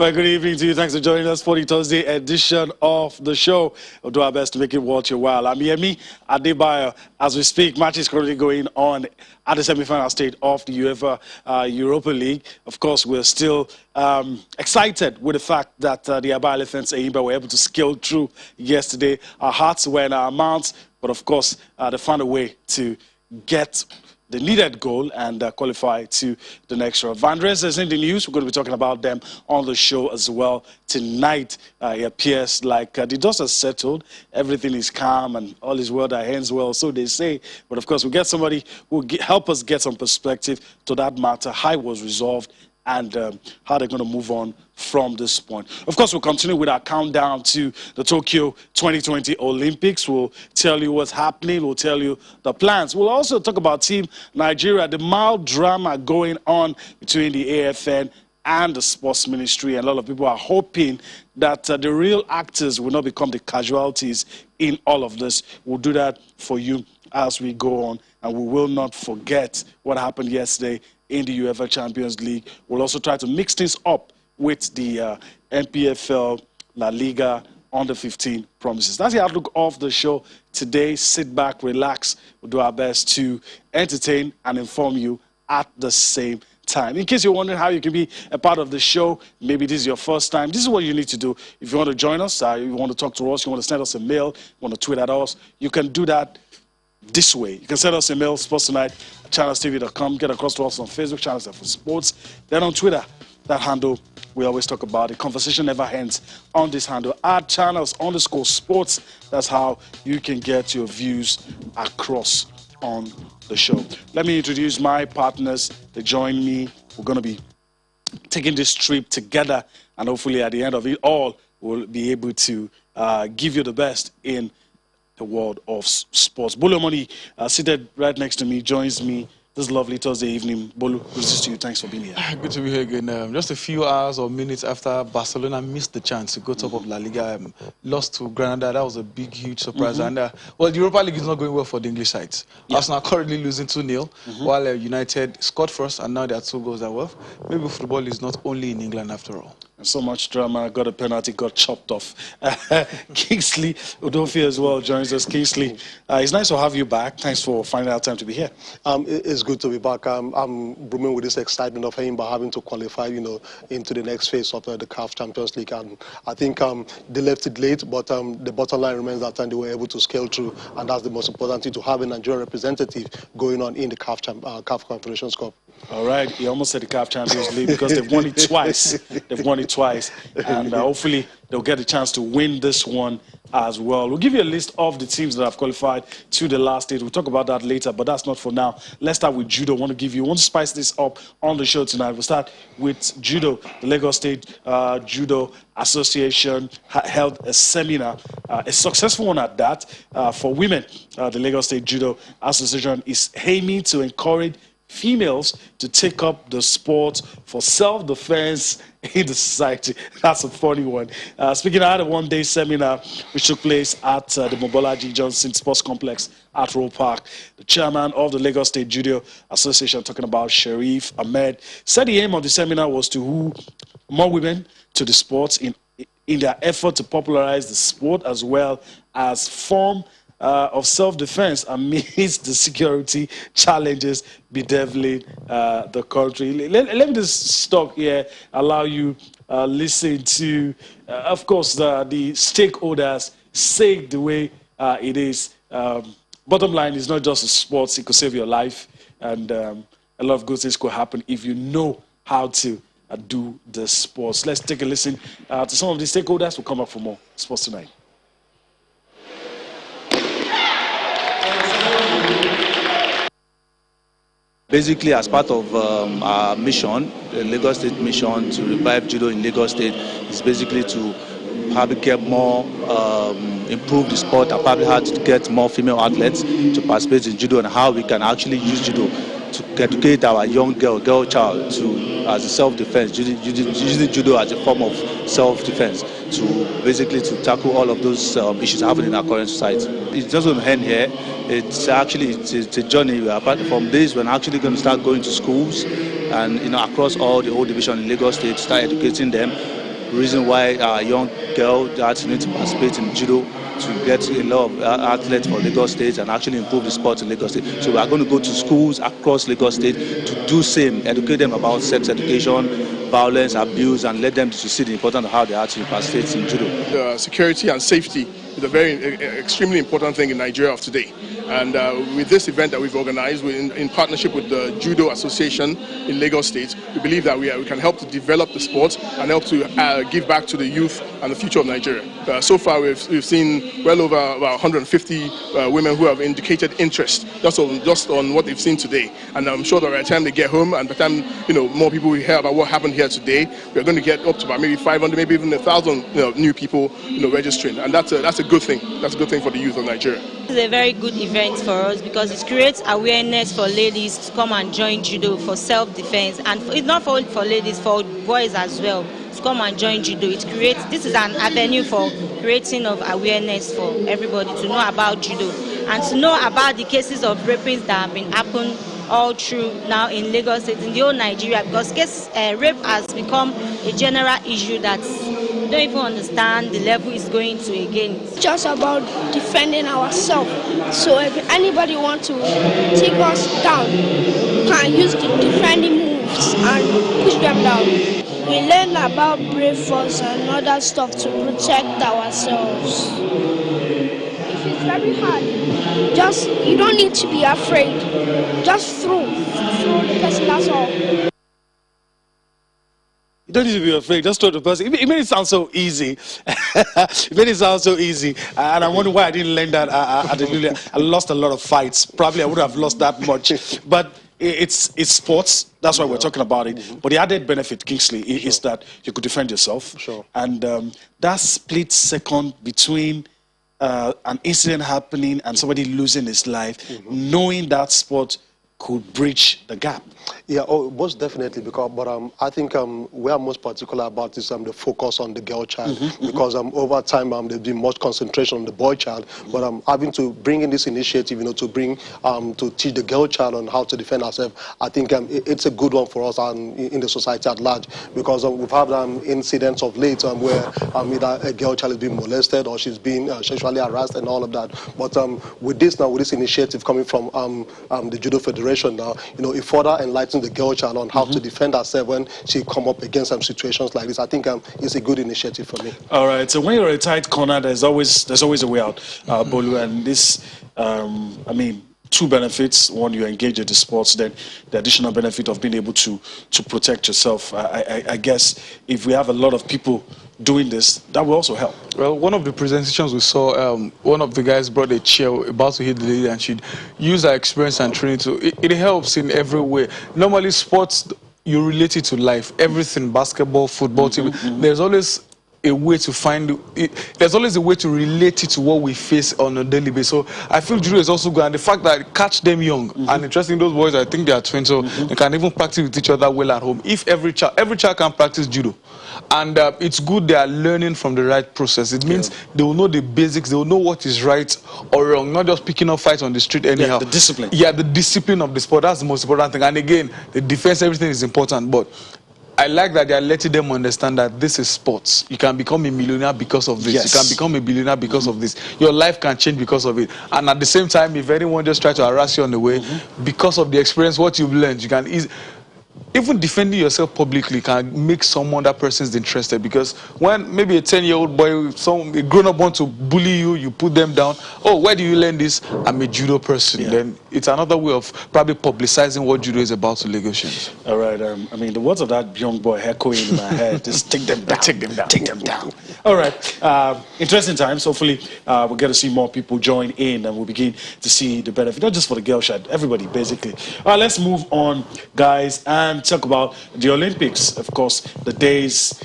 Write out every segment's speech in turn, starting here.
Well, good evening to you. Thanks for joining us for the Thursday edition of the show. We'll do our best to make it worth your while. I'm Yemi Adebayo. As we speak, match is currently going on at the semi-final stage of the UEFA Europa League. Of course, we're still excited with the fact that the Aba Elephants Eimba were able to scale through yesterday. Our hearts were in our mouths, but of course, they found a way to get the needed goal and qualify to the next round. Van Dres is in the news. We're going to be talking about them on the show as well tonight. It appears like the dust has settled. Everything is calm and all is well that ends well, so they say. But of course, we get somebody who will help us get some perspective to that matter, how it was resolved, and how they're going to move on from this point. Of course, we'll continue with our countdown to the Tokyo 2020 Olympics. We'll tell you what's happening. We'll tell you the plans. We'll also talk about Team Nigeria, the mild drama going on between the AFN and the sports ministry. And a lot of people are hoping that the real actors will not become the casualties in all of this. We'll do that for you as we go on. And we will not forget what happened yesterday in the UEFA Champions League. We'll also try to mix things up with the NPFL La Liga Under-15 promises. That's the outlook of the show today. Sit back, relax. We'll do our best to entertain and inform you at the same time. In case you're wondering how you can be a part of the show, maybe this is your first time, this is what you need to do. If you want to join us, you want to talk to us, you want to send us a mail, you want to tweet at us, you can do that this way. You can send us a mail, sportstonight@channelstv.com. Get across to us on Facebook, Channels for Sports. Then on Twitter, that handle we always talk about. The conversation never ends on this handle, @channels_sports. That's how you can get your views across on the show. Let me introduce my partners. They join me. We're going to be taking this trip together, and hopefully at the end of it all, we'll be able to give you the best in the world of sports. Bolu Omoni, seated right next to me, joins me this lovely Thursday evening. Bolu, good to see you. Thanks for being here. Good to be here again. Just a few hours or minutes after Barcelona missed the chance to go top of La Liga, lost to Granada. That was a big, huge surprise. And well, the Europa League is not going well for the English sides. Arsenal currently losing 2-0, while United scored first, and now there are 2 goals that well. Maybe football is not only in England after all. So much drama, got a penalty, got chopped off. Kingsley Udofia as well joins us. Kingsley, it's nice to have you back. Thanks for finding out time to be here. It's good to be back. I'm brimming with this excitement of him by having to qualify, into the next phase of the CAF Champions League. And I think they left it late, but the bottom line remains that they were able to scale through, and that's the most important thing, to have a Nigerian representative going on in the CAF Confederations Cup. All right, he almost said the CAF Champions League because they've won it twice. They've won it twice, and hopefully they'll get a chance to win this one as well. We'll give you a list of the teams that have qualified to the last stage. We'll talk about that later, but that's not for now. Let's start with Judo. I want to spice this up on the show tonight. We'll start with Judo. The Lagos State Judo Association held a seminar, a successful one at that, for women. The Lagos State Judo Association is aiming to encourage females to take up the sport for self-defense in the society. That's a funny one. Speaking, I had a one-day seminar which took place at the Mobolaji Johnson Sports Complex at Roe Park. The chairman of the Lagos State Judo Association, talking about Sharif Ahmed, said the aim of the seminar was to woo more women to the sports in their effort to popularize the sport, as well as form of self-defense amidst the security challenges bedeviling the country. Let me just stop here, allow you listen to, of course, the stakeholders say the way it is. Bottom line is not just a sport, it could save your life, and a lot of good things could happen if you know how to do the sports. Let's take a listen to some of the stakeholders. We'll come up for more Sports Tonight. Basically, as part of our mission, the Lagos State mission to revive judo in Lagos State, is basically to probably get more, improve the sport, and probably how to get more female athletes to participate in judo, and how we can actually use judo to educate our young girl child as a self-defense, using judo as a form of self-defense, to basically to tackle all of those issues happening in our current society. It doesn't end here. It's actually it's a journey. Apart from this, we're actually going to start going to schools and across all the whole division in Lagos State, start educating them reason why a young girl actually need to participate in judo to get a lot of athletes for Lagos State and actually improve the sport in Lagos State. So we are going to go to schools across Lagos State to do same, educate them about sex education, violence, abuse, and let them to see the importance of how they actually participate in judo. Security and safety is a very extremely important thing in Nigeria of today. And with this event that we've organized in partnership with the Judo Association in Lagos State, we believe that we can help to develop the sport and help to give back to the youth and the future of Nigeria. So far, we've seen well over about 150 women who have indicated interest just on what they've seen today. And I'm sure that by the time they get home and by the time more people will hear about what happened here today, we're going to get up to about maybe 500, maybe even 1,000 new people registering. And that's a good thing. That's a good thing for the youth of Nigeria. It's a very good event for us because it creates awareness for ladies to come and join judo for self-defense, and it's not for ladies, for boys as well to come and join judo. This is an avenue for creating of awareness for everybody to know about judo and to know about the cases of rapings that have been happening all through now in Lagos State, in the whole Nigeria, because rape has become a general issue that we don't even understand the level it's going to again. It's just about defending ourselves. So if anybody wants to take us down, we can use the defending moves and push them down. We learn about brave force and other stuff to protect ourselves. If it's very hard, you don't need to be afraid. Just throw the person, that's all. You don't need to be afraid. Just throw the person. It made it sound so easy. It made it sound so easy. And I wonder why I didn't learn that at the Lulia. I lost a lot of fights. Probably I would have lost that much. But it's sports. That's why we're talking about it. But the added benefit, Kingsley, is that you could defend yourself. Sure. And that split second between an incident happening and somebody losing his life, knowing that sport could bridge the gap. Yeah, most definitely. But I think we are most particular about this the focus on the girl child, because over time there's been much concentration on the boy child. But having to bring in this initiative, to bring to teach the girl child on how to defend herself, I think it's a good one for us and in the society at large, because we've had incidents of late where either a girl child is being molested or she's being sexually harassed and all of that. But with this initiative coming from the Judo Federation now, it further enlightens the girl child on how to defend herself when she come up against some situations like this. I think it's a good initiative for me. All right. So when you're in a tight corner, there's always a way out, Bolu. And this, I mean, two benefits. One, you engage in the sports. Then the additional benefit of being able to protect yourself. I guess if we have a lot of people doing this, that will also help. Well, one of the presentations we saw, one of the guys brought a chair about to hit the lady, and she'd use her experience and training to. It helps in every way. Normally, sports, you relate it to life. Everything, basketball, football, team. There's always a way to find there's always a way to relate it to what we face on a daily basis. So I feel judo is also good, and the fact that it catch them young and interesting, those boys, I think they are twins, so they can even practice with each other well at home. If every child can practice judo, and it's good they are learning from the right process. It means they will know the basics, they will know what is right or wrong, not just picking up fights on the street anyhow. The discipline. Yeah, the discipline of the sport, that's the most important thing. And again, the defense, everything is important, but I like that they are letting them understand that this is sports. You can become a millionaire because of this. Yes. You can become a billionaire because of this. Your life can change because of it. And at the same time, if anyone just tries to harass you on the way, because of the experience, what you've learned, you can even defending yourself publicly can make someone, that person's interested. Because when maybe a 10-year-old boy, a grown-up wants to bully you, you put them down. Oh, where do you learn this? I'm a judo person. Then it's another way of probably publicizing what judo is about to Lagosians. All right. I mean, the words of that young boy echoing in my head. Just take them down. Take them down. Take them down. All right. Interesting times. Hopefully, we'll get to see more people join in, and we'll begin to see the benefit, not just for the girl child, everybody, basically. All right, let's move on, guys, and talk about the Olympics. Of course, the days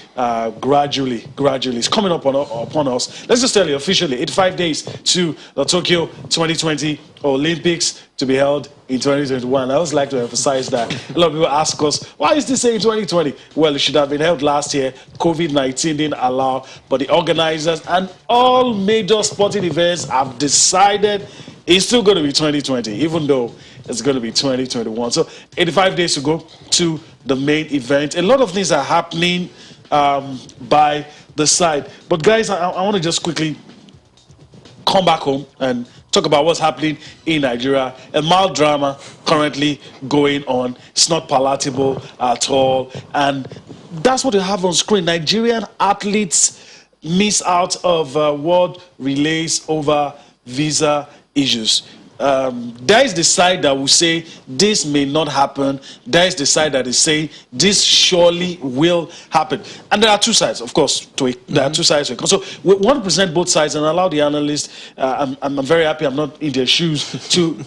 gradually is coming up upon us. Let's just tell you officially, 85 days to the Tokyo 2020 Olympics to be held in 2021. I always like to emphasize that. A lot of people ask us, why is this saying 2020? Well, it should have been held last year. COVID-19 didn't allow, but the organizers and all major sporting events have decided it's still going to be 2020, even though it's going to be 2021. So 85 days to go to the main event. A lot of things are happening by the side. But guys, I want to just quickly come back home and talk about what's happening in Nigeria. A mild drama currently going on. It's not palatable at all. And that's what you have on screen. Nigerian athletes miss out of world relays over visa issues. There is the side that will say this may not happen. There is the side that is saying this surely will happen. And there are two sides, of course. There are two sides. So we want to present both sides and allow the analysts. I'm very happy I'm not in their shoes to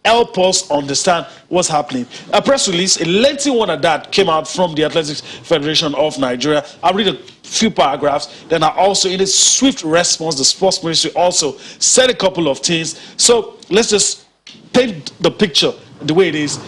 help us understand what's happening. A press release, a lengthy one at that, came out from the Athletics Federation of Nigeria. I'll read a few paragraphs. Then I also, in a swift response, the Sports Ministry also said a couple of things. So let's just paint the picture the way it is.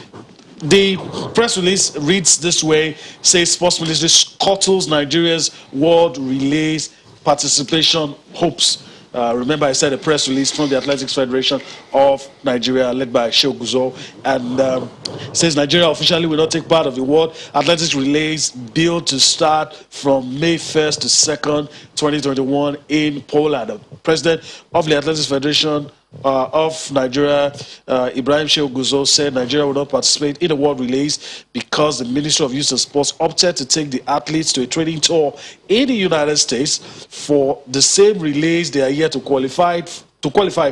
The press release reads this way, says Sports Ministry scuttles Nigeria's world relays participation hopes. Remember, I said a press release from the Athletics Federation of Nigeria, led by Judo, and says Nigeria officially will not take part of the World Athletics Relays billed to start from May 1st to 2nd, 2021 in Poland. The president of the Athletics Federation of Nigeria, Ibrahim Shehu said Nigeria will not participate in the World Relays because the Ministry of Youth and Sports opted to take the athletes to a training tour in the United States for the same relays they are yet to qualify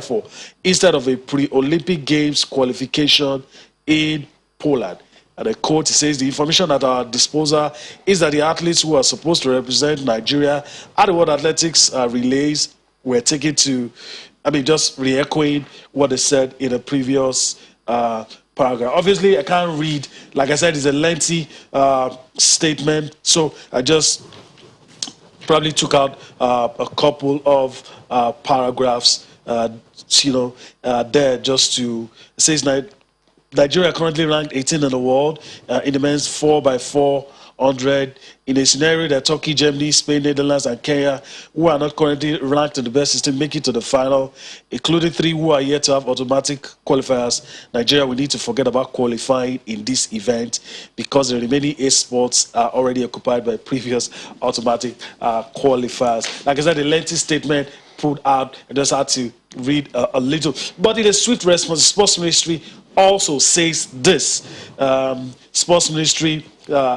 for, instead of a pre-Olympic Games qualification in Poland. And the quote says, the information at our disposal is that the athletes who are supposed to represent Nigeria at the World Athletics Relays were taken to, just re-echoing what they said in a previous paragraph. Obviously, I can't read. Like I said, it's a lengthy statement, so I just probably took out a couple of paragraphs, there just to, it says Nigeria currently ranked 18 in the world in the men's 4x400 in a scenario that Turkey, Germany, Spain, Netherlands, and Kenya, who are not currently ranked in the best system, make it to the final, including 3 who are yet to have automatic qualifiers. Nigeria will need to forget about qualifying in this event because the remaining 8 spots are already occupied by previous automatic qualifiers. Like I said, a lengthy statement put out. I just had to read a little. But in a swift response, the Sports Ministry also says this. Sports Ministry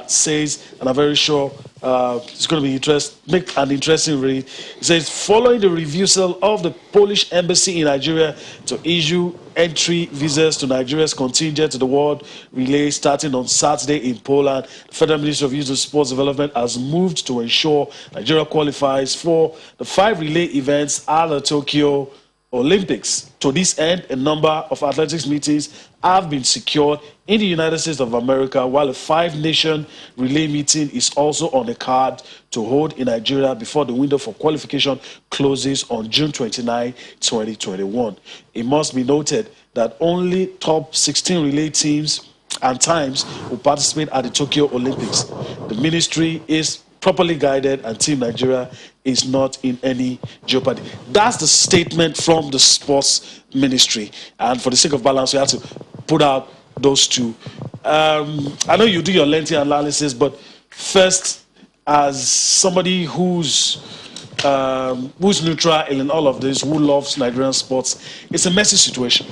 says, and I'm very sure it's going to be make an interesting read. It says, following the refusal of the Polish embassy in Nigeria to issue entry visas to Nigeria's contingent to the World Relay starting on Saturday in Poland, the Federal Ministry of Youth and Sports Development has moved to ensure Nigeria qualifies for the 5 relay events at the Tokyo Olympics. To this end, a number of athletics meetings have been secured in the United States of America, while a 5-nation relay meeting is also on the card to hold in Nigeria before the window for qualification closes on June 29, 2021. It must be noted that only top 16 relay teams and times will participate at the Tokyo Olympics. The ministry is properly guided and Team Nigeria is not in any jeopardy. That's the statement from the Sports Ministry. And for the sake of balance, we have to put out those two. I know you do your lengthy analysis, but first, as somebody who's neutral in all of this, who loves Nigerian sports, it's a messy situation.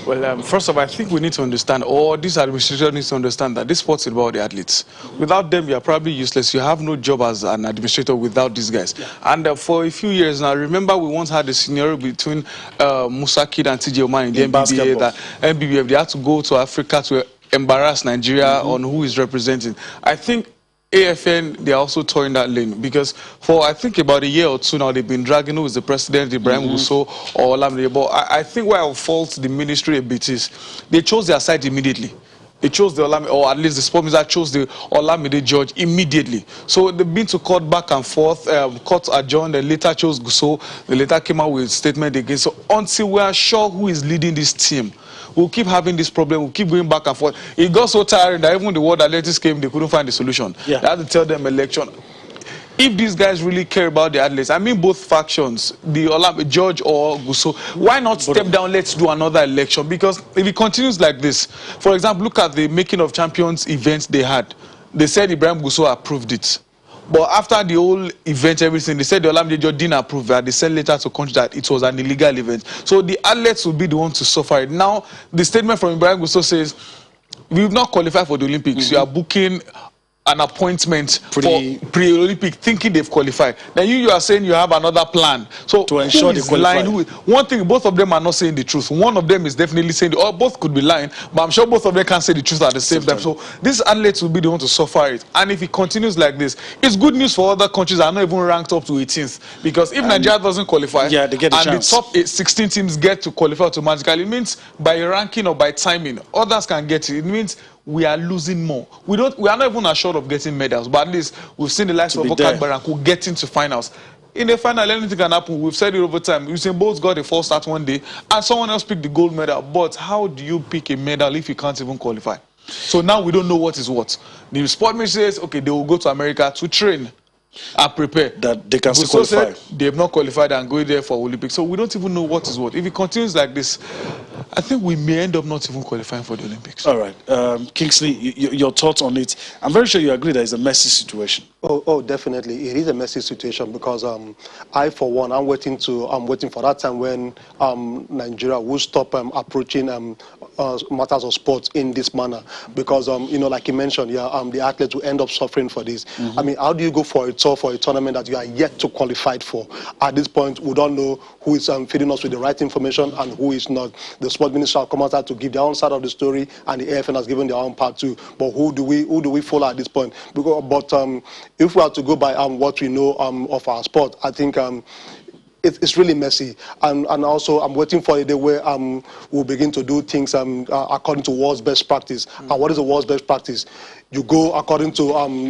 Well, first of all, I think we need to understand, or this administration needs to understand, that this sports is about the athletes. Without them, you are probably useless. You have no job as an administrator without these guys. Yeah. And for a few years now, remember we once had a scenario between Musa Kid and TJ Oman in the NBA, that NBBF, they had to go to Africa to embarrass Nigeria on who is representing. I think AFN, they are also touring that lane, because for I think about a year or two now, they've been dragging who is the president, Ibrahim Wuso or Olamide. But I think where I'll fault the ministry a bit is they chose their side immediately. They chose the Olamide, or at least the sport minister chose the Olamide judge immediately. So they've been to court back and forth, court adjourned, they later chose Guso, they later came out with a statement again. So until we are sure who is leading this team, we'll keep having this problem, we'll keep going back and forth. It got so tiring that even the World Athletics came, they couldn't find the solution. Yeah. They had to tell them election. if these guys really care about the athletes, I mean both factions, the George or Gusso, why not step down, let's do another election? Because if it continues like this, for example, look at the Making of Champions events they had. They said Ibrahim Gusso approved it. But after the whole event, everything, they said the Olamide George didn't approve that. They sent letter to country that it was an illegal event. So the athletes will be the ones to suffer it. Now, the statement from Ibrahim Gusso says, we've not qualified for the Olympics. You are booking an appointment for pre-Olympic, thinking they've qualified. Then you are saying you have another plan. So to ensure they qualify. One thing, both of them are not saying the truth. One of them is definitely saying, or both could be lying, but I'm sure both of them can't say the truth at the same time. So these athletes will be the one to suffer it. And if it continues like this, it's good news for other countries that are not even ranked up to 18th. Because if Nigeria doesn't qualify, they get a chance. The top 16 teams get to qualify automatically, it means by ranking or by timing, others can get it. It means we are losing more. We are not even assured of getting medals, but at least we've seen the likes of Okan Baranku get into finals. In the final, anything can happen. We've said it over time. Usain Bolt got a false start one day, and someone else picked the gold medal. But how do you pick a medal if you can't even qualify? So now we don't know what is what. The sport minister says, okay, they will go to America to train and prepare. That they can still qualify. They have not qualified and going there for Olympics. So we don't even know what is what. If it continues like this, I think we may end up not even qualifying for the Olympics. All right. Kingsley, your thoughts on it. I'm very sure you agree that it's a messy situation. Oh, definitely. It is a messy situation because I, for one, I'm waiting for that time when Nigeria will stop approaching matters of sports in this manner. Because, like you mentioned, the athletes will end up suffering for this. I mean, how do you go for a tour for a tournament that you are yet to qualify for? At this point, we don't know who is feeding us with the right information and who is not. The sport minister will come out to give their own side of the story, and the AFN has given their own part too. But who do we follow at this point? Because, if we are to go by what we know of our sport, I think it's really messy. And also, I'm waiting for a day where we'll begin to do things according to world's best practice. And what is the world's best practice? You go according to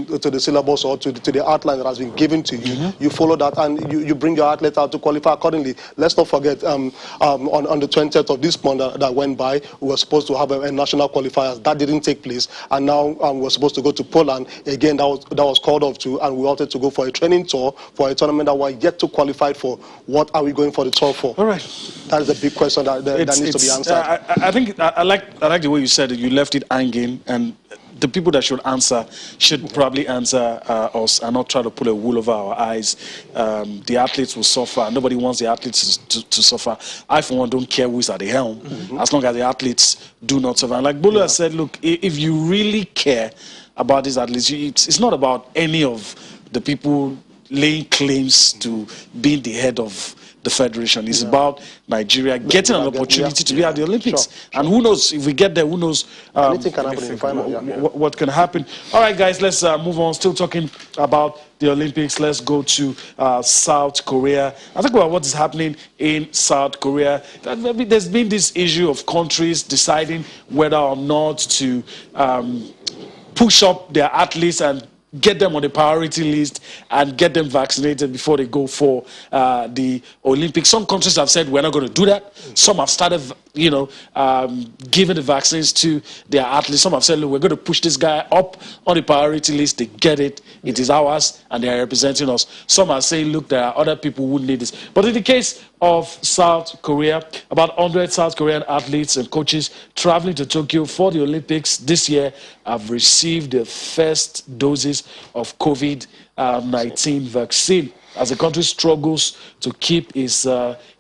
the syllabus or to the outline that has been given to you. You follow that, and you bring your athlete out to qualify accordingly. Let's not forget, on the 20th of this month that went by, we were supposed to have a national qualifiers. That didn't take place, and now we're supposed to go to Poland. Again, that was called off too, and we wanted to go for a training tour for a tournament that we're yet to qualify for. What are we going for the tour for? All right. That is a big question that needs to be answered. I think I like the way you said it. You left it hanging, and the people that should answer should probably answer us and not try to put a wool over our eyes. The athletes will suffer. Nobody wants the athletes to suffer. I, for one, don't care who is at the helm, as long as the athletes do not suffer. And like Bolo has said, look, if you really care about these athletes, it's not about any of the people laying claims to being the head of the federation. It's about Nigeria getting an opportunity to be at the Olympics. Sure. And who knows, if we get there, who knows anything can happen in the final. What can happen. All right, guys, let's move on. Still talking about the Olympics. Let's go to South Korea. I think about what is happening in South Korea. There's been this issue of countries deciding whether or not to push up their athletes and get them on the priority list and get them vaccinated before they go for the Olympics. Some countries have said we're not going to do that. Some have started, giving the vaccines to their athletes. Some have said, look, we're going to push this guy up on the priority list. They get it. It is ours, and they are representing us. Some are saying, look, there are other people who need this. But in the case of South Korea, about 100 South Korean athletes and coaches traveling to Tokyo for the Olympics this year have received their first doses of COVID-19 vaccine as the country struggles to keep its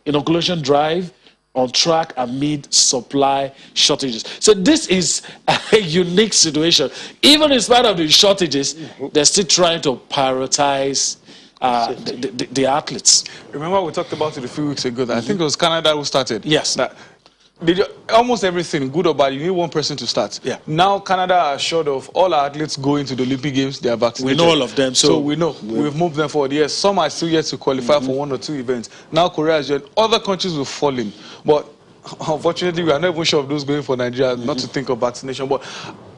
inoculation drive on track amid supply shortages. So this is a unique situation. Even in spite of the shortages, they're still trying to prioritize the athletes. Remember we talked about it a few weeks ago that I think it was Canada who started. Yes. Almost everything, good or bad, you need one person to start. Yeah. Now Canada are assured of all our athletes going to the Olympic Games, they are vaccinated. We know all of them. So we know. We've moved them forward. Yes, some are still yet to qualify for one or two events. Now Korea has joined. Other countries will fall in. But unfortunately, we are not even sure of those going for Nigeria, not to think of vaccination. But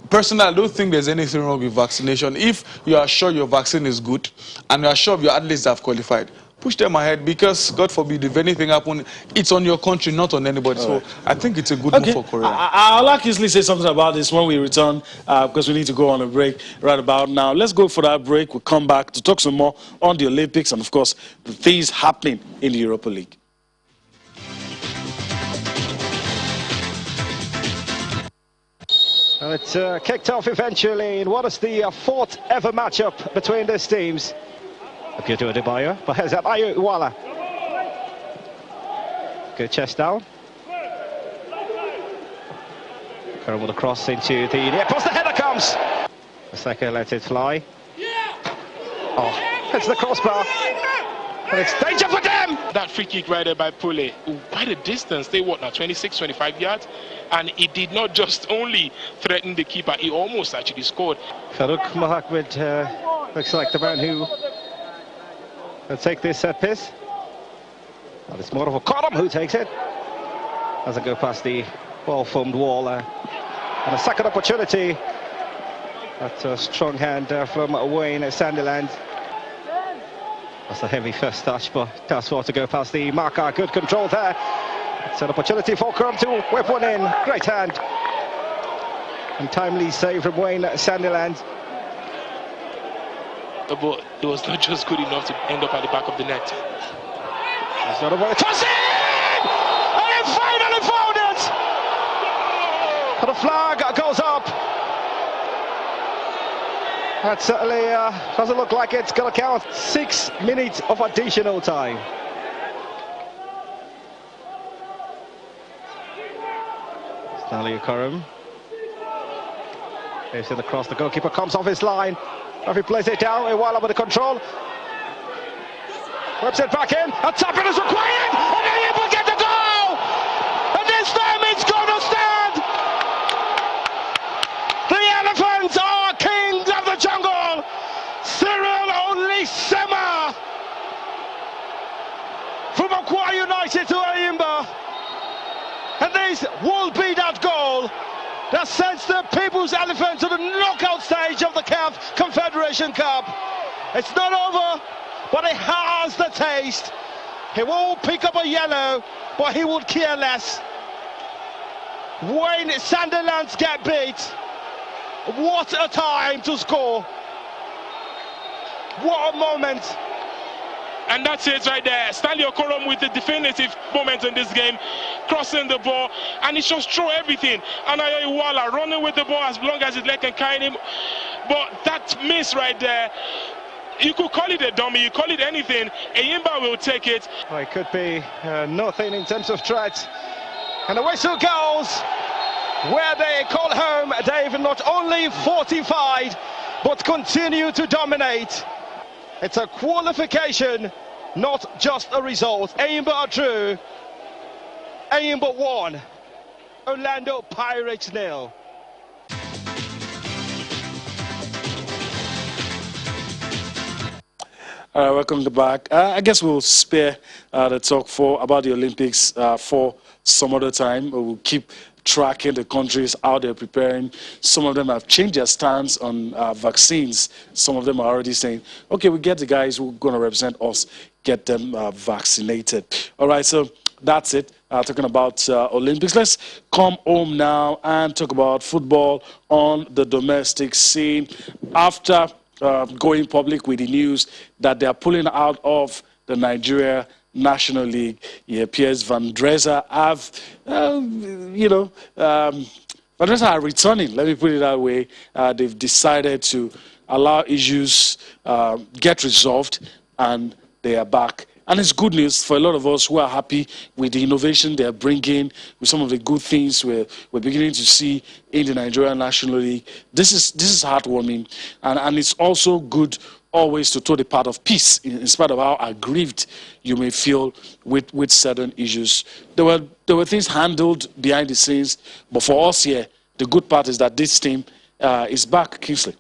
personally, I don't think there's anything wrong with vaccination. If you are sure your vaccine is good and you are sure of your athletes that have qualified, push them ahead, because God forbid if anything happens, it's on your country, not on anybody. So I think it's a good move for Korea. I'll like easily say something about this when we return, because we need to go on a break right about now. Let's go for that break. We'll come back to talk some more on the Olympics and, of course, the things happening in the Europa League. Well, it's kicked off eventually in what is the fourth ever matchup between these teams. Judo Adebayo, but here's Abayo Iwala. Good chest down. Curran with a cross into the near post. The header comes. Seka lets it fly. Oh, it's the crossbar. And it's danger for them! That free kick right there by Pule, quite a distance, they what now, 26, 25 yards? And he did not just only threaten the keeper, he almost actually scored. Farouk Mohammed looks like the man who will take this set piece. Well, it's more of a column who takes it. As I go past the well-formed wall. And a second opportunity. That's a strong hand from Wayne at Sandiland. That's a heavy first touch, but that's well to go past the marker. Good control there. It's an opportunity for Kurum to whip one in. Great hand. And timely save from Wayne Sandiland. But it was not just good enough to end up at the back of the net. It's not a way. It was in! And it finally found it! And the flag goes up. That certainly doesn't look like it's going to count. 6 minutes of additional time. Stanley Kurum. Here's it across. The goalkeeper comes off his line. Referee plays it down. Iwala with the control. Whips it back in. A tap-in is required. And then he will get the goal. And this time it's going to stand. The Elephants are kings of the jungle. Cyril Olisema from Akwa United to Ayimba. And this will be that goal that sends the People's Elephant to the knockout stage of the CAF Confederation Cup. It's not over, but it has the taste. He will pick up a yellow, but he would care less. Wayne Sandilands get beat. What a time to score. What a moment. And that's it right there. Stanley Okorom with the definitive moment in this game, crossing the ball, and he just throw everything. Anayo Iwala running with the ball as long as his leg can carry him. But that miss right there, you could call it a dummy, you call it anything. Ayimba will take it. Well, it could be nothing in terms of threat. And the whistle goes where they call home. They've not only fortified, but continue to dominate. It's a qualification, not just a result. Ayimba are true. Ayimba 1. Orlando Pirates 0. Welcome back. I guess we'll spare the talk about the Olympics for some other time. We'll keep tracking the countries, how they're preparing. Some of them have changed their stance on vaccines. Some of them are already saying, okay, we get the guys who are going to represent us, get them vaccinated. All right, so that's it. Talking about Olympics. Let's come home now and talk about football on the domestic scene. After going public with the news that they are pulling out of the Nigeria National League, it appears Van Dresa have, Van Dresa are returning, let me put it that way. They've decided to allow issues get resolved, and they are back. And it's good news for a lot of us who are happy with the innovation they're bringing, with some of the good things we're beginning to see in the Nigerian National League. This is heartwarming, and it's also good always to throw the part of peace, in spite of how aggrieved you may feel with certain issues. There were things handled behind the scenes, but for us here, the good part is that this team is back, Kingsley.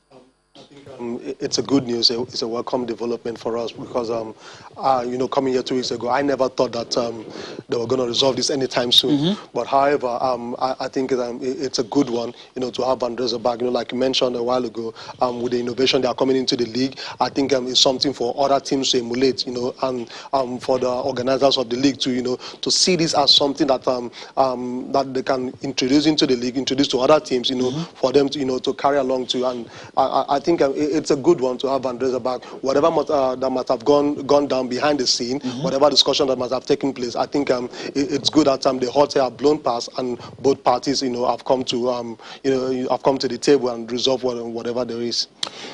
I think It's a good news. It's a welcome development for us because, coming here 2 weeks ago, I never thought that they were going to resolve this anytime soon. But however, I think it's a good one, to have Vandresa back. Like you mentioned a while ago, with the innovation they are coming into the league, I think it's something for other teams to emulate, and for the organizers of the league to see this as something that that they can introduce into the league, introduce to other teams, for them to to carry along to. And I think it's a good one to have Vandresa back. Whatever that might have gone down behind the scene, whatever discussion that might have taken place, I think it's good that the hot air have blown past and both parties have come to have come to the table and resolve whatever there is.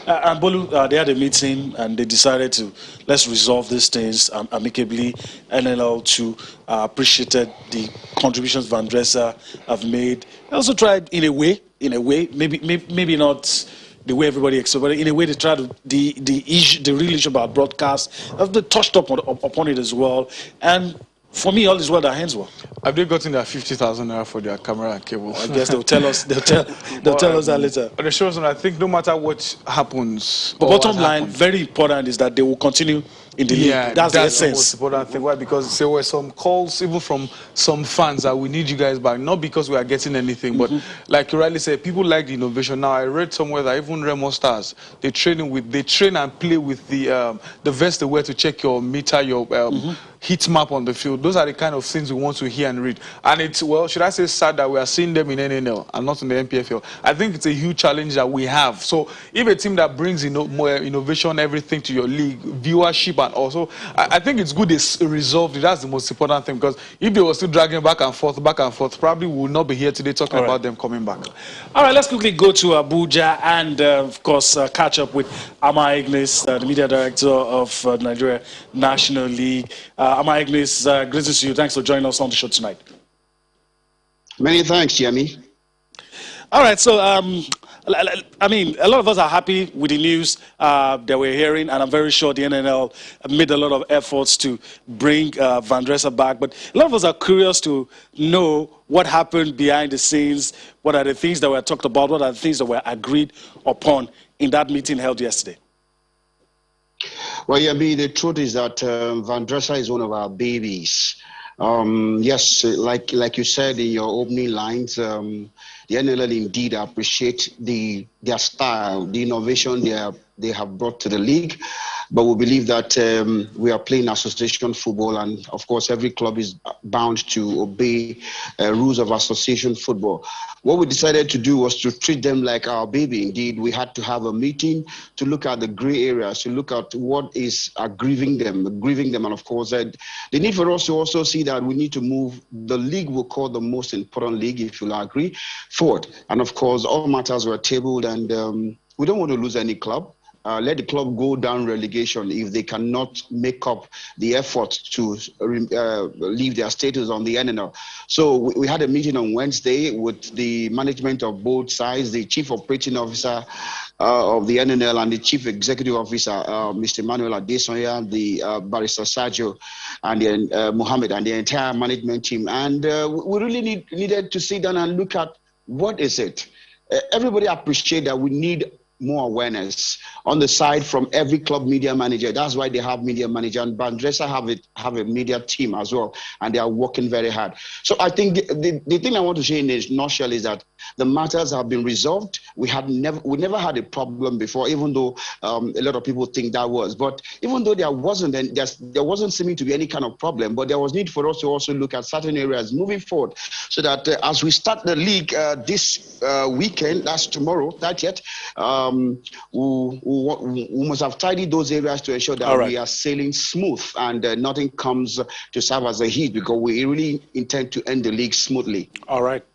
And Bolu, they had a meeting and they decided to let's resolve these things amicably. NNL too appreciated the contributions Vandresa have made. They also tried in a way, maybe not the way everybody expected, but in a way they tried to, the real issue about broadcast, they touched upon it as well. And for me, all is well, their hands were. Have they gotten their 50,000 naira for their camera and cable? I guess they'll tell us. They'll tell us that later. But the shows, I think no matter what happens, the bottom line, very important, is that they will continue in the league. That's the essence. The most important thing. Why? Because there were some calls, even from some fans, that we need you guys back. Not because we are getting anything, but like you rightly said, people like the innovation. Now I read somewhere that even Remo Stars, they train and play with the vest they wear to check your meter, your heat map on the field. Those are the kind of things we want to hear and read. And it's, well, should I say sad that we are seeing them in NNL and not in the MPFL? I think it's a huge challenge that we have. So if a team that brings more innovation, everything to your league, viewership, and also, I think it's good it's resolved. That's the most important thing, because if they were still dragging back and forth, probably we would not be here today talking about them coming back. All right, let's quickly go to Abuja and, of course, catch up with Ama Ignis, the media director of Nigeria National League. Ama Ignis, great to see you. Thanks for joining us on the show tonight. Many thanks, Yemi. All right, so, I mean, a lot of us are happy with the news that we're hearing, and I'm very sure the NNL made a lot of efforts to bring Vandresa back. But a lot of us are curious to know what happened behind the scenes, what are the things that were talked about, what are the things that were agreed upon in that meeting held yesterday. Well, Yemi, the truth is that Vandresa is one of our babies. Yes, like you said in your opening lines, the NLL indeed appreciate their style, the innovation they have brought to the league. But we believe that we are playing association football, and of course every club is bound to obey rules of association football. What we decided to do was to treat them like our baby. Indeed, we had to have a meeting to look at the gray areas, to look at what is grieving them, and of course the need for us to also see that we need to move the league we call the most important league, if you'll agree, forward. And of course, all matters were tabled, and we don't want to lose any club. Let the club go down relegation if they cannot make up the effort to leave their status on the NNL. So we had a meeting on Wednesday with the management of both sides, the chief operating officer of the NNL and the chief executive officer, Mr. Emmanuel Adesoya, the barrister Sergio, and then Mohammed, and the entire management team. And we really needed to sit down and look at what is it. Everybody appreciate that we need more awareness on the side from every club media manager. That's why they have media manager, and Vandresa have a media team as well, and they are working very hard. So I think the thing I want to say in a nutshell is that the matters have been resolved. We never had a problem before, even though a lot of people think that was. But even though there wasn't seeming to be any kind of problem, but there was need for us to also look at certain areas moving forward, so that as we start the league this weekend, that's tomorrow, not yet, we must have tidied those areas to ensure that we are sailing smooth and nothing comes to serve as a heat, because we really intend to end the league smoothly. All right.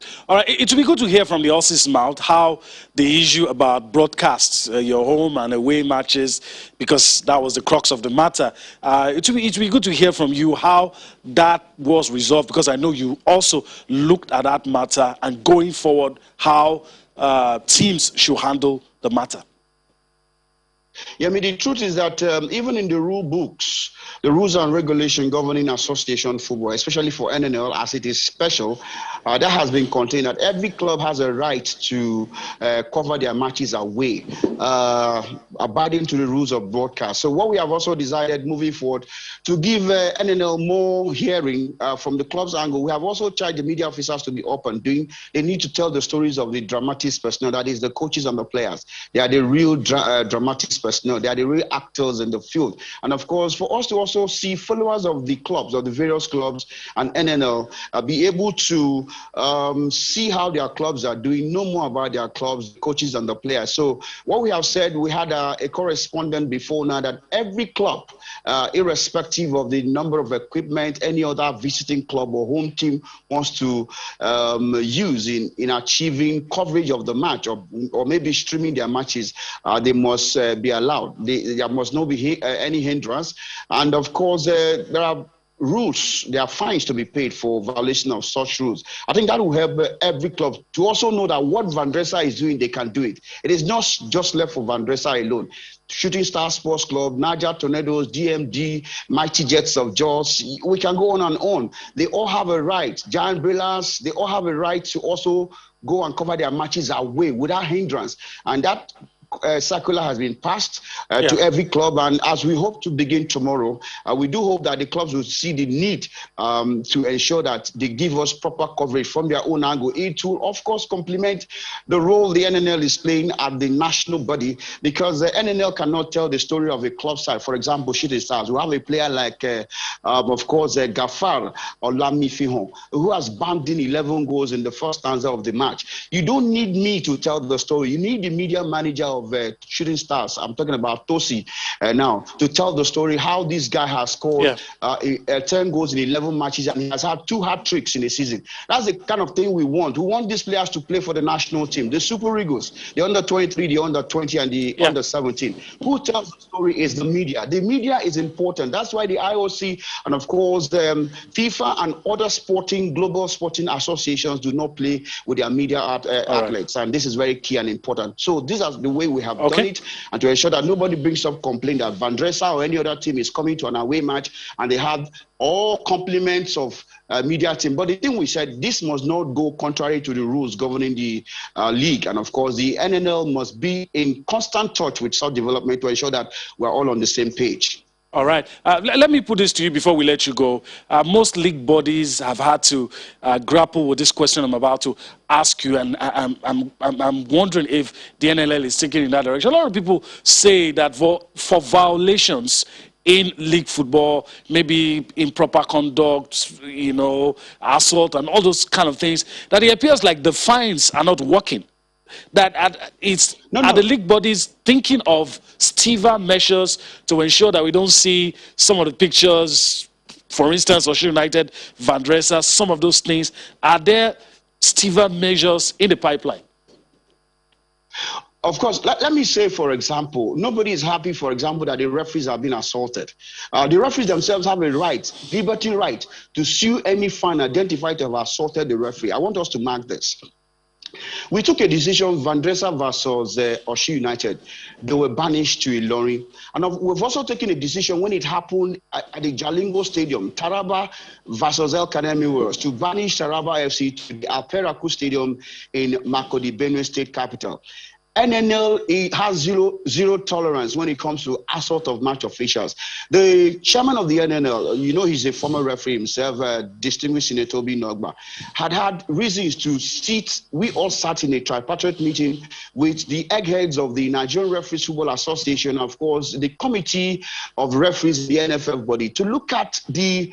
It will be good to hear from the horse's mouth how the issue about broadcasts, your home and away matches, because that was the crux of the matter. It will be good to hear from you how that was resolved, because I know you also looked at that matter, and going forward, how teams should handle the matter. Yeah, I mean, the truth is that even in the rule books, the rules and regulation governing association football, especially for NNL, as it is special, that has been contained that every club has a right to cover their matches away. abiding to the rules of broadcast. So what we have also decided moving forward to give NNL more hearing from the club's angle, we have also charged the media officers to be open. They need to tell the stories of the dramatics personnel, that is the coaches and the players. They are the real dramatics personnel. They are the real actors in the field. And of course, for us to also see followers of the clubs, of the various clubs and NNL, be able to see how their clubs are doing, know more about their clubs, the coaches and the players. So what we have said, we had a correspondent before now that every club, irrespective of the number of equipment any other visiting club or home team wants to use in achieving coverage of the match or maybe streaming their matches, they must be allowed. There must not be any hindrance. And of course, there are rules, there are fines to be paid for violation of such rules. I think that will help every club to also know that what Van Dresser is doing, they can do it. It is not just left for Van Dresser alone. Shooting Star Sports Club, Niger Tornadoes, DMD, Mighty Jets of Jos, we can go on and on. They all have a right. Giant Brillas, they all have a right to also go and cover their matches away without hindrance. And that circular has been passed to every club, and as we hope to begin tomorrow, we do hope that the clubs will see the need to ensure that they give us proper coverage from their own angle. It will, of course, complement the role the NNL is playing at the national body, because the NNL cannot tell the story of a club side. For example, Shooting Stars, we have a player like, of course, Gafar or Lami Fihon, who has banked in 11 goals in the first stanza of the match. You don't need me to tell the story. You need the media manager of Shooting Stars, I'm talking about Tosi now, to tell the story how this guy has scored 10 goals in 11 matches, and he has had 2 hat-tricks in a season. That's the kind of thing we want. We want these players to play for the national team, the Super Eagles, the under-23, the under-20, and the under-17. Who tells the story is the media. The media is important. That's why the IOC and, of course, the FIFA and other global sporting associations do not play with their media outlets. And this is very key and important. So this is the way we have done it, and to ensure that nobody brings up complaint that Van Dresser or any other team is coming to an away match and they have all compliments of media team. But the thing we said, this must not go contrary to the rules governing the league. And of course, the NNL must be in constant touch with such development to ensure that we're all on the same page. All right. Let me put this to you before we let you go. Most league bodies have had to grapple with this question I'm about to ask you, and I'm wondering if the NLL is thinking in that direction. A lot of people say that for violations in league football, maybe improper conduct, you know, assault and all those kind of things, that it appears like the fines are not working. That are the league bodies thinking of stiffer measures to ensure that we don't see some of the pictures, for instance, Osun United, Van Dresser, some of those things? Are there stiffer measures in the pipeline? Of course, let me say, for example, nobody is happy, for example, that the referees have been assaulted. The referees themselves have a right, liberty right, to sue any fan identified to have assaulted the referee. I want us to mark this. We took a decision, Van Dresser versus Osun United. They were banished to Ilorin. And we've also taken a decision when it happened at the Jalingo Stadium, Taraba versus El Kanemi Warriors, to banish Taraba FC to the Aperaku Stadium in Makurdi, Benue State capital. NNL has zero tolerance when it comes to assault of match officials. The chairman of the NNL, you know, he's a former referee himself, distinguished Senator Obi Nogba, had reasons to sit. We all sat in a tripartite meeting with the eggheads of the Nigerian Referees Football Association, of course, the committee of referees, the NFF body, to look at the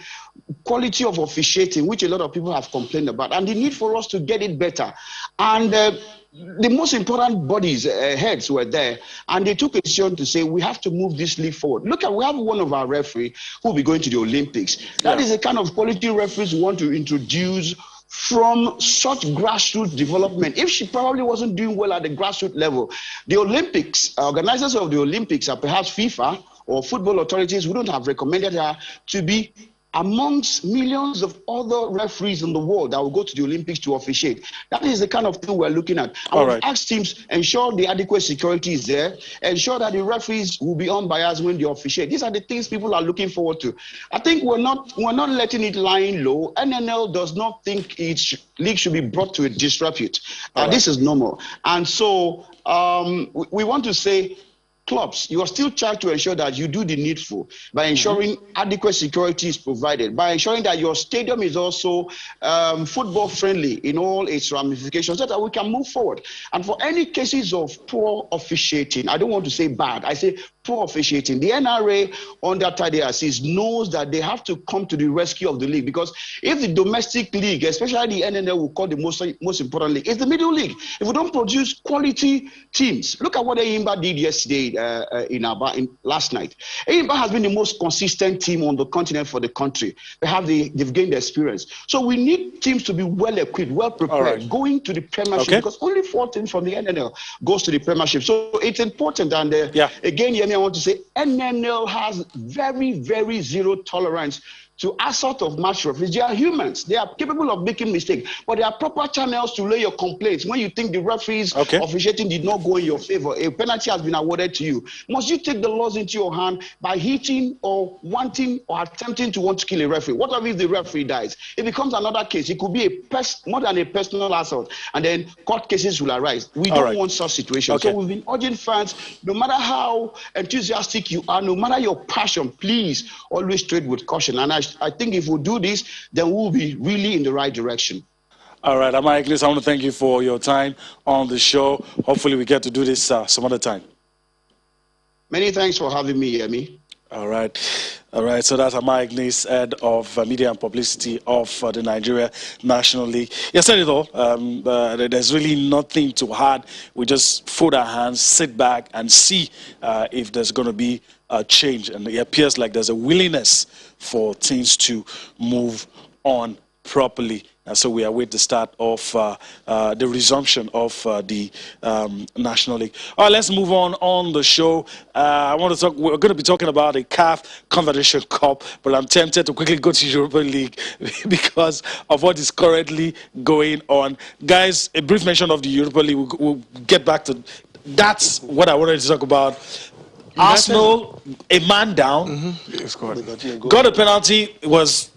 quality of officiating, which a lot of people have complained about, and the need for us to get it better. And the most important bodies, heads were there, and they took a decision to say, we have to move this league forward. Look, we have one of our referees who will be going to the Olympics. That is the kind of quality referees we want to introduce from such grassroots development. If she probably wasn't doing well at the grassroots level, the Olympics, organizers of the Olympics, or perhaps FIFA or football authorities wouldn't have recommended her to be amongst millions of other referees in the world that will go to the Olympics to officiate. That is the kind of thing we're looking at. And we've asked teams, ensure the adequate security is there, ensure that the referees will be unbiased when they officiate. These are the things people are looking forward to. I think we're not letting it lying low. NNL does not think its league should be brought to a disrepute. This is normal. And so we want to say, clubs, you are still charged to ensure that you do the needful by ensuring adequate security is provided, by ensuring that your stadium is also football friendly in all its ramifications, so that we can move forward. And for any cases of poor officiating, I don't want to say bad, I say poor officiating, the NRA under Tade Assis knows that they have to come to the rescue of the league, because if the domestic league, especially the NNL, will call the most important league, it's the middle league. If we don't produce quality teams, look at what Enyimba did yesterday in Aba last night. Enyimba has been the most consistent team on the continent for the country. They've gained experience. So we need teams to be well equipped, well prepared, going to the Premiership, because only 4 teams from the NNL goes to the Premiership. So it's important. And again, Yemi, I want to say NNL has very, very zero tolerance to assault of match referees. They are humans. They are capable of making mistakes, but there are proper channels to lay your complaints. When you think the referees officiating did not go in your favor, a penalty has been awarded to you, must you take the laws into your hand by hitting or wanting or attempting to want to kill a referee? What if the referee dies? It becomes another case. It could be more than a personal assault, and then court cases will arise. We don't want such situations. So we've been urging fans, no matter how enthusiastic you are, no matter your passion, please always tread with caution. And I think if we do this, then we'll be really in the right direction. All right, Amara Igles, I want to thank you for your time on the show. Hopefully we get to do this some other time. Many thanks for having me, Yemi. All right. So that's Amara Igles, head of media and publicity of the Nigeria National League. You said it all. There's really nothing to add. We just fold our hands, sit back, and see if there's going to be a change. And it appears like there's a willingness for things to move on properly. And so we await the start of the resumption of the National League. All right, let's move on the show. I want to talk. We're going to be talking about the CAF Confederation Cup, but I'm tempted to quickly go to Europa League because of what is currently going on. Guys, a brief mention of the Europa League. We'll get back to. That's what I wanted to talk about. Arsenal, a man down, got a penalty. It was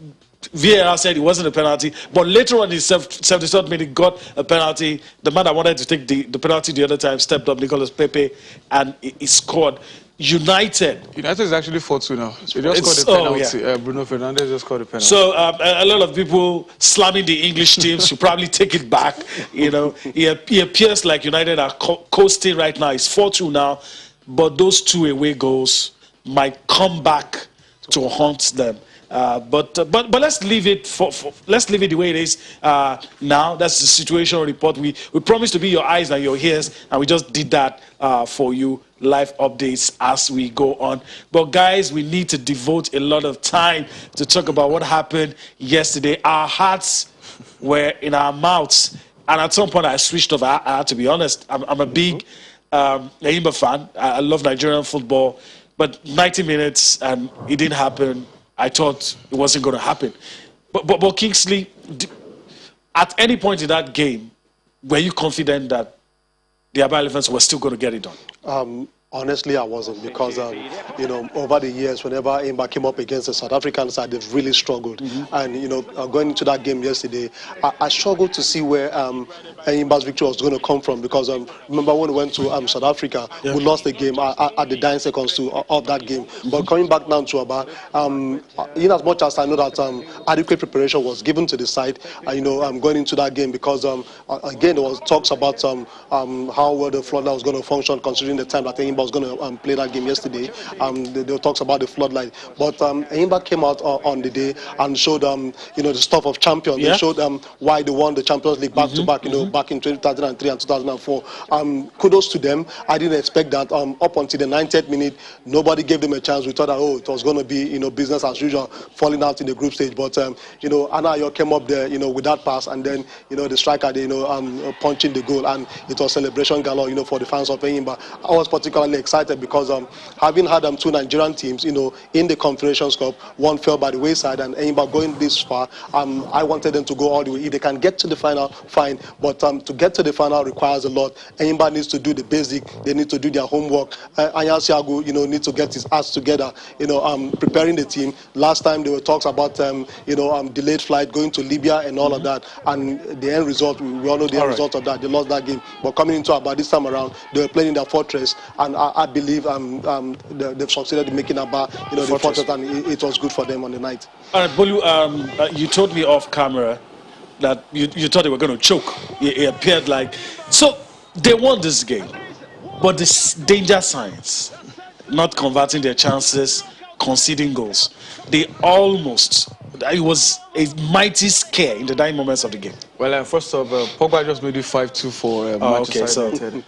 VAR said it wasn't a penalty, but later on in the 73rd minute got a penalty. The man that wanted to take the penalty the other time stepped up, Nicolas Pepe, and he scored. United is actually 4-2 now. They just scored a penalty. Bruno Fernandes just scored a penalty. So a lot of people slamming the English teams should probably take it back. You know, he appears like United are coasting right now. It's 4-2 now, but those 2 away goals might come back to haunt them. But let's leave it let's leave it the way it is now. That's the situation report. We promised to be your eyes and your ears, and we just did that for you. Live updates as we go on. But guys, we need to devote a lot of time to talk about what happened yesterday. Our hearts were in our mouths, and at some point I switched off. I had to be honest. I'm a big Enyimba fan. I love Nigerian football, but 90 minutes and it didn't happen. I thought it wasn't going to happen. But Kingsley, at any point in that game, were you confident that the Aba Elephants were still going to get it done? Honestly, I wasn't, because you know, over the years, whenever Enyimba came up against the South African side, they've really struggled. And you know, going into that game yesterday, I struggled to see where Enyimba's victory was going to come from, because remember when we went to South Africa, we lost the game at the dying seconds of that game. But coming back now to Aba, in as much as I know that adequate preparation was given to the side, you know, going into that game, because again, there was talks about how well the floodlight was going to function, considering the time that Enyimba was going to play that game yesterday. There were talks about the floodlight, but Enyimba came out on the day and showed you know, the stuff of champions. They showed why they won the Champions League back to back, you know, back in 2003 and 2004. Kudos to them. I didn't expect that. Up until the 90th minute, nobody gave them a chance. We thought that, oh, it was going to be, you know, business as usual, falling out in the group stage. But you know, Anayo came up there, you know, with that pass, and then, you know, the striker, you know, punching the goal, and it was celebration galore, you know, for the fans of Enyimba. I was particularly excited because having had 2 Nigerian teams, you know, in the Confederations Cup, one fell by the wayside, and Enyimba going this far, I wanted them to go all the way. If they can get to the final, fine, but to get to the final requires a lot. Enyimba needs to do the basic. They need to do their homework. Anya Siagu, you know, needs to get his ass together, you know, preparing the team. Last time there were talks about you know, delayed flight going to Libya and all of that, and the end result, we all know the end result of that. They lost that game. But coming into about this time around, they were playing in their fortress, and I believe they've succeeded in making Aba, the fortress, and it was good for them on the night. All right, Bolu, you told me off camera that you thought they were going to choke. It appeared like so they won this game, but this danger signs, not converting their chances, conceding goals. They almost. It was a mighty scare in the dying moments of the game. Well, first off, Pogba just made it 5-2 for Manchester United.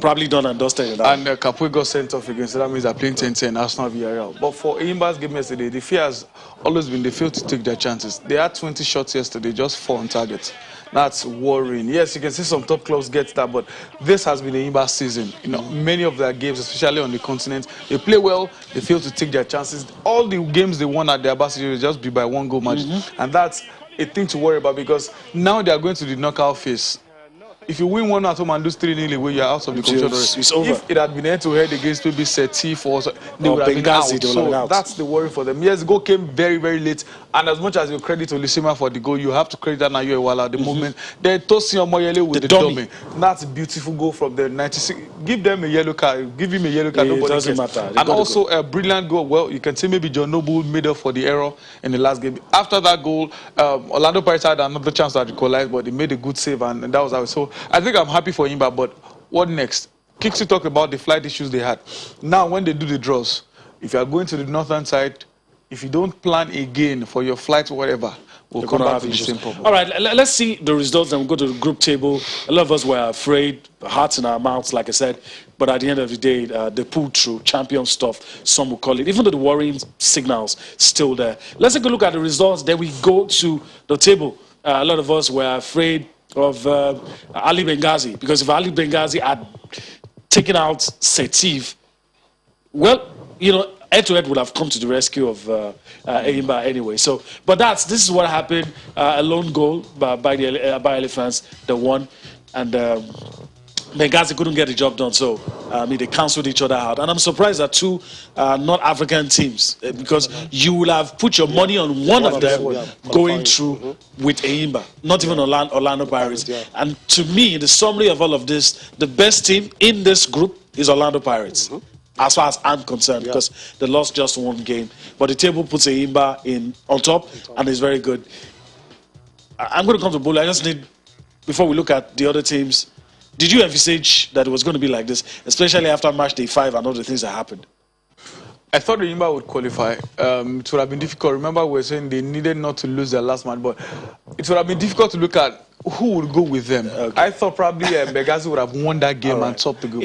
Probably done and dusted. And Capoue got sent off again, so that means they're playing 10-10, Arsenal Villarreal. But for Enyimba's game yesterday, the fear has always been they failed to take their chances. They had 20 shots yesterday, just 4 on target. That's worrying. Yes, you can see some top clubs get that, but this has been Enyimba's season. Many of their games, especially on the continent, they play well, they fail to take their chances. All the games they won at the Abuja just be by 1 goal margin. And that's a thing to worry about because now they are going to the knockout phase. If you win 1 at home and lose 3-0 away, you're out of the competition. It's over. If it had been head-to-head against maybe Setif or they would have been out. So that's the worry for them. Yes, the goal came very, very late. And as much as you credit Olisima for the goal, you have to credit Anayo Ewala at the moment. Then Tosin Omoyele with the dummy. That's a beautiful goal from the 96. Give them a yellow card. Give him a yellow card. Nobody doesn't matter. And also a brilliant goal. Well, you can say maybe John Noble made up for the error in the last game. After that goal, Orlando Pirates had another chance to equalize, but they made a good save, and that was how. So I think I'm happy for Enyimba, but what next? Kixie talked about the flight issues they had. Now, when they do the draws, if you are going to the northern side, if you don't plan again for your flight or whatever, we'll come back to the same problem. All right, let's see the results and we'll go to the group table. A lot of us were afraid, hearts in our mouths, like I said, but at the end of the day, they pulled through, champion stuff, some will call it, even though the worrying signals still there. Let's take a look at the results, then we go to the table. A lot of us were afraid of Ali Benghazi, because if Ali Benghazi had taken out Setif, well, head-to-head would have come to the rescue of Enyimba anyway. So, but this is what happened. A lone goal by Elephants, the one, and Benghazi couldn't get the job done. So, they cancelled each other out. And I'm surprised that 2 not African teams, because you will have put your money on one of them going through with Enyimba, not even Orlando Pirates. And to me, the summary of all of this, the best team in this group is Orlando Pirates. As far as I'm concerned, because they lost just 1 game. But the table puts Enyimba on top, and it's very good. I'm going to come to Bolu. I just need, before we look at the other teams, did you envisage that it was going to be like this, especially after match day 5 and all the things that happened? I thought Enyimba would qualify. It would have been difficult. Remember, we were saying they needed not to lose their last match, but it would have been difficult to look at who would go with them. I thought probably Benghazi would have won that game and topped the group.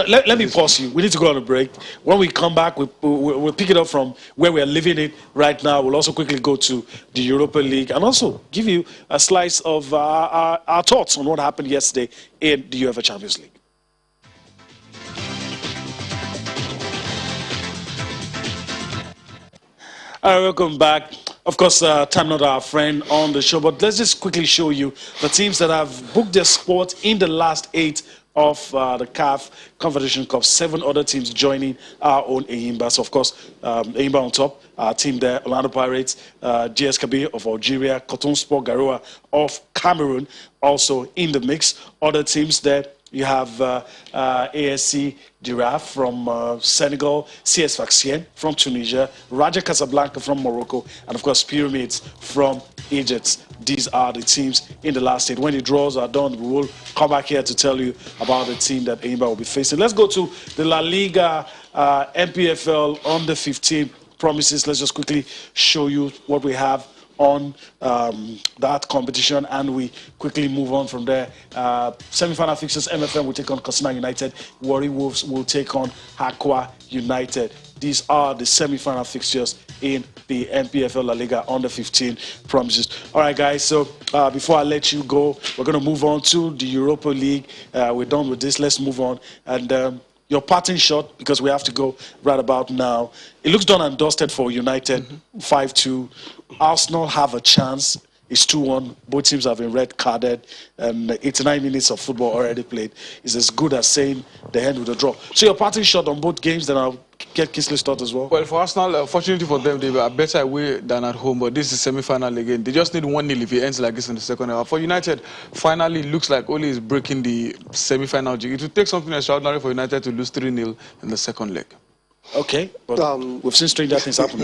Let me pause you. We need to go on a break. When we come back, we'll pick it up from where we're living it right now. We'll also quickly go to the Europa League and also give you a slice of our thoughts on what happened yesterday in the UEFA Champions League. All right, welcome back. Of course, time not our friend on the show, but let's just quickly show you the teams that have booked their spot in the last 8 of the CAF Confederation Cup. 7 other teams joining our own Enyimba. So, of course, Enyimba on top, our team there, Orlando Pirates, GSKB of Algeria, Cotton Sport Garoua of Cameroon, also in the mix. Other teams there, you have ASC Giraffe from Senegal, CS Sfaxien from Tunisia, Raja Casablanca from Morocco, and of course Pyramids from Egypt. These are the teams in the last 8. When the draws are done, we will come back here to tell you about the team that Enyimba will be facing. Let's go to the La Liga MPFL under 15 promises. Let's just quickly show you what we have on that competition, and we quickly move on from there. Semi-final fixtures: MFM will take on Katsina United, Warri Wolves will take on Aqua United. These are the semi-final fixtures in the MPFL La Liga under 15 promises. All right, guys, so before I let you go, we're going to move on to the Europa League. We're done with this. Let's move on. And your parting shot, because we have to go right about now. It looks done and dusted for United, 5-2. Arsenal have a chance. It's 2-1. Both teams have been red carded, and 89 minutes of football already played is as good as saying they end with a draw. So your parting shot on both games, then I'll get Kingsley's thought as well. Well, for Arsenal, fortunately for them, they are better away than at home, but this is semi-final again. They just need 1-0 if it ends like this in the second half. For United, finally, looks like Ole is breaking the semi-final jig. It will take something extraordinary for United to lose 3-0 in the second leg. Okay, but we've seen stranger things happen.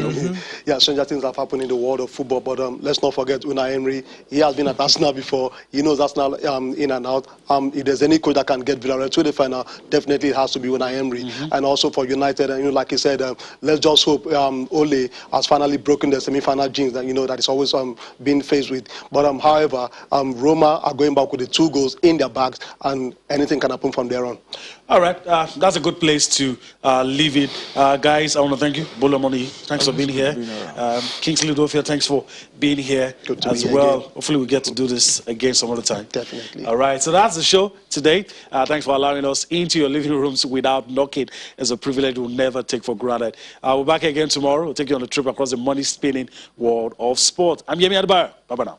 Yeah, stranger things have happened in the world of football, but let's not forget Unai Emery. He has been at Arsenal before. He knows Arsenal in and out. If there's any coach that can get Villarreal to the final, definitely it has to be Unai Emery. And also for United, and like he said, let's just hope Ole has finally broken the semi-final jinx that that is always being faced with. But however, Roma are going back with the 2 goals in their backs, and anything can happen from there on. All right, that's a good place to leave it. Guys, I want to thank you. Bolo Money, thanks for being here. Kingsley Dofia, thanks for being here as well. Again. Hopefully we get to do this again some other time. Definitely. All right, so that's the show today. Thanks for allowing us into your living rooms without knocking. It's a privilege we'll never take for granted. We're back again tomorrow. We'll take you on a trip across the money-spinning world of sport. I'm Yemi Adebayo. Bye-bye now.